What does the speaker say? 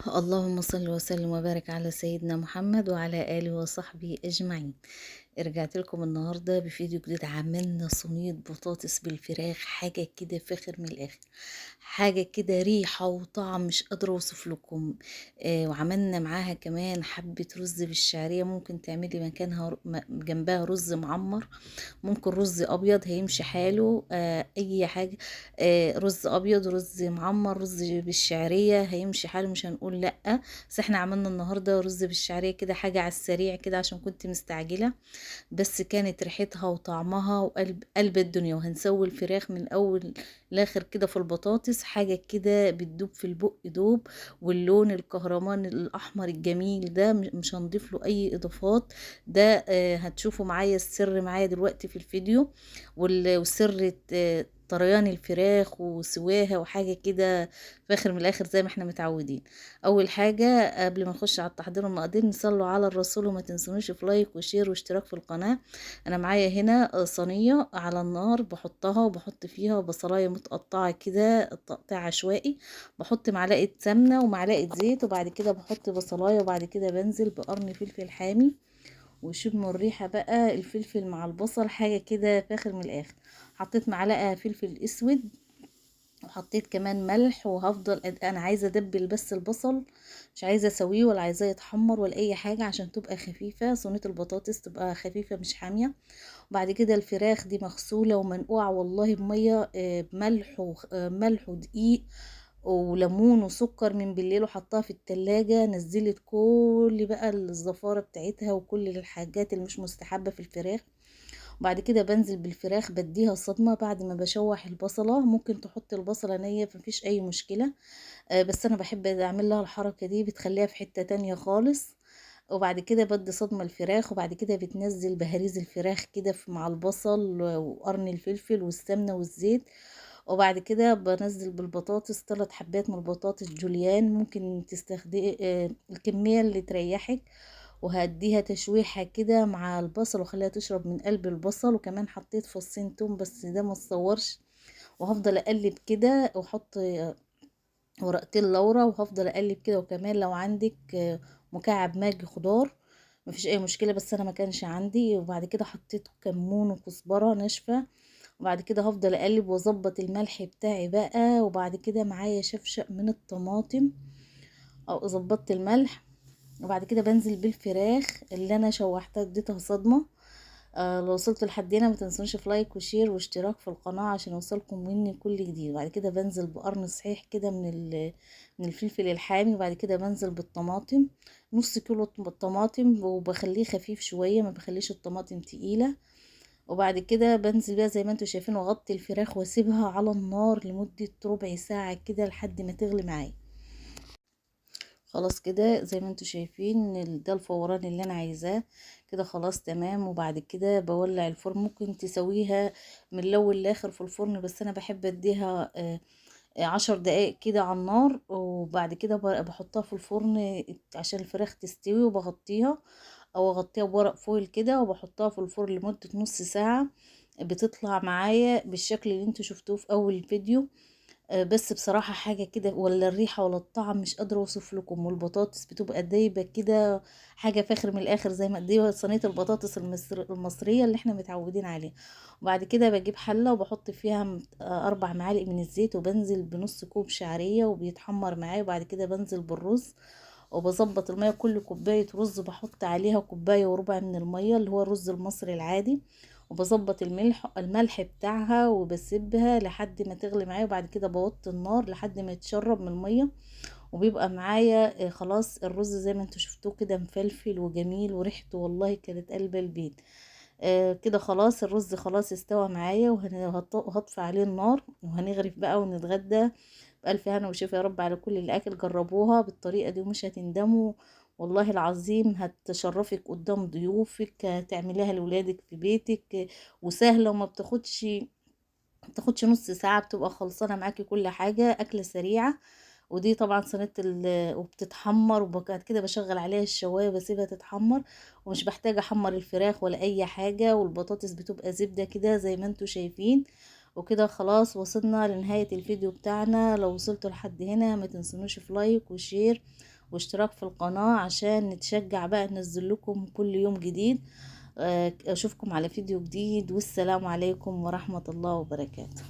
اللهم صل وسلم وبارك على سيدنا محمد وعلى آله وصحبه أجمعين. رجعت لكم النهاردة بفيديو جديد. عملنا صينية بطاطس بالفراخ، حاجة كده فاخر من الآخر، حاجة كده ريحة وطعم مش قادرة أوصف لكم. وعملنا معاها كمان حبة رز بالشعرية، ممكن تعملي مكانها جنبها رز معمر، ممكن رز ابيض هيمشي حاله، اي حاجه. رز ابيض، رز معمر، رز بالشعريه هيمشي حاله، مش هنقول لا. بس احنا عملنا النهارده رز بالشعريه كده، حاجه على السريع كده عشان كنت مستعجله. بس كانت ريحتها وطعمها وقلب قلب الدنيا. وهنسوي الفراخ من اول لاخر كده في البطاطس، حاجه كده بتدوب في البق دوب. واللون الكهرمان الاحمر الجميل ده مش هنضيف له اي اضافات. ده هتشوفوا معايا السر معايا دلوقتي في الفيديو. والسر طريان الفراخ وسواها وحاجة كده فاخر من الاخر زي ما احنا متعودين. اول حاجة قبل ما نخش على التحضير والمقادير، نصلوا على الرسول وما تنسونوش في لايك وشير واشتراك في القناة. انا معايا هنا صينية على النار، بحطها وبحط فيها بصلاية متقطعة كده تقطيع عشوائي، بحط معلقة سمنة ومعلقة زيت، وبعد كده بحط بصلاية، وبعد كده بنزل بقرن فلفل حامي. وشم الريحة بقى، الفلفل مع البصل حاجة كده فاخر من الآخر. حطيت معلقة فلفل اسود، وحطيت كمان ملح، وهفضل انا عايزة ادبل بس البصل، مش عايزة اسويه ولا عايزاه يتحمر ولا اي حاجة، عشان تبقى خفيفة صينية البطاطس، تبقى خفيفة مش حامية. وبعد كده الفراخ دي مغسولة ومنقوعة والله بمية، بملح ملح ودقيق وليمون وسكر من بالليل، وحطها في التلاجة. نزلت كل بقى الزفارة بتاعتها وكل الحاجات اللي مش مستحبة في الفراخ. وبعد كده بنزل بالفراخ بديها صدمة بعد ما بشوح البصلة. ممكن تحط البصلة نية مفيش اي مشكلة، بس انا بحب اعمل لها الحركة دي، بتخليها في حتة تانية خالص. وبعد كده بدي صدمة الفراخ، وبعد كده بتنزل بهاريز الفراخ كده مع البصل وقرن الفلفل والسمنة والزيت. وبعد كده بنزل بالبطاطس 3 حبات من البطاطس جوليان، ممكن تستخدمي الكمية اللي تريحك. وهديها تشويحة كده مع البصل وخليها تشرب من قلب البصل. وكمان حطيت فصين توم بس ده ما تصورش. وهفضل اقلب كده، واحط ورقتين لورا، وهفضل اقلب كده. وكمان لو عندك مكعب ماجي خضار مفيش اي مشكله، بس انا ما كانش عندي. وبعد كده حطيت كمون وكزبره ناشفه. وبعد كده هفضل اقلب واظبط الملح بتاعي بقى. وبعد كده معايا شفشق من الطماطم، او ظبطت الملح. وبعد كده بنزل بالفراخ اللي انا شوحتها اديتها صدمه. لو وصلت لحد هنا ما تنسونش في لايك وشير واشتراك في القناة عشان يوصلكم مني كل جديد. وبعد كده بنزل بقرن صحيح كده من الفلفل الحامي. وبعد كده بنزل بالطماطم، نص كيلو طماطم، وبخليه خفيف شوية، ما بخليش الطماطم تقيلة. وبعد كده بنزل بيها زي ما انتوا شايفين، واغطي الفراخ واسيبها على النار لمدة ربع ساعة كده لحد ما تغلي معايا. خلاص كده زي ما انتوا شايفين ده الفوران اللي انا عايزاه. كده خلاص تمام. وبعد كده بولع الفرن، ممكن تسويها من الاول لاخر في الفرن، بس انا بحب اديها 10 دقايق كده على النار. وبعد كده بحطها في الفرن عشان الفراخ تستوي، وبغطيها او اغطيها بورق فويل كده، وبحطها في الفرن لمدة نص ساعة. بتطلع معايا بالشكل اللي انتوا شفتوه في اول الفيديو. بس بصراحة حاجة كده، ولا الريحة ولا الطعم مش قادرة اوصف لكم. والبطاطس بتبقى دايبة كده، حاجة فاخر من الاخر، زي ما دي صينية البطاطس المصرية اللي احنا متعودين عليها. وبعد كده بجيب حلة وبحط فيها 4 معالق من الزيت، وبنزل بنص كوب شعرية وبيتحمر معايا. وبعد كده بنزل بالرز، وبظبط المية. كل كوباية رز بحط عليها كوباية وربع من المية، اللي هو الرز المصري العادي. وبظبط الملح بتاعها، وبسيبها لحد ما تغلي معايا. وبعد كده بوطي النار لحد ما يتشرب من المية. وبيبقى معايا خلاص الرز زي ما انتوا شفتوه كده مفلفل وجميل، وريحته والله كانت قلب البيت. كده خلاص الرز خلاص استوى معايا، وهطفي عليه النار، وهنغرف بقى ونتغدى بألف هنا وشفا يا رب على كل اللي أكل. جربوها بالطريقة دي ومش هتندموا، والله العظيم هتشرفك قدام ضيوفك، هتعمليها لولادك في بيتك. وسهلة وما بتاخدش نص ساعة، بتبقى خلصانة معاكي كل حاجة، أكلة سريعة. ودي طبعا صينية وبتتحمر، وبعد كده بشغل عليها الشواية بسيبها تتحمر، ومش بحتاجة احمر الفراخ ولا اي حاجة. والبطاطس بتبقى زبدة كده زي ما انتوا شايفين. وكده خلاص وصلنا لنهاية الفيديو بتاعنا. لو وصلتوا لحد هنا ما تنسونوش في لايك وشير واشتراك في القناة عشان نتشجع بقى ننزل لكم كل يوم جديد. اشوفكم على فيديو جديد، والسلام عليكم ورحمة الله وبركاته.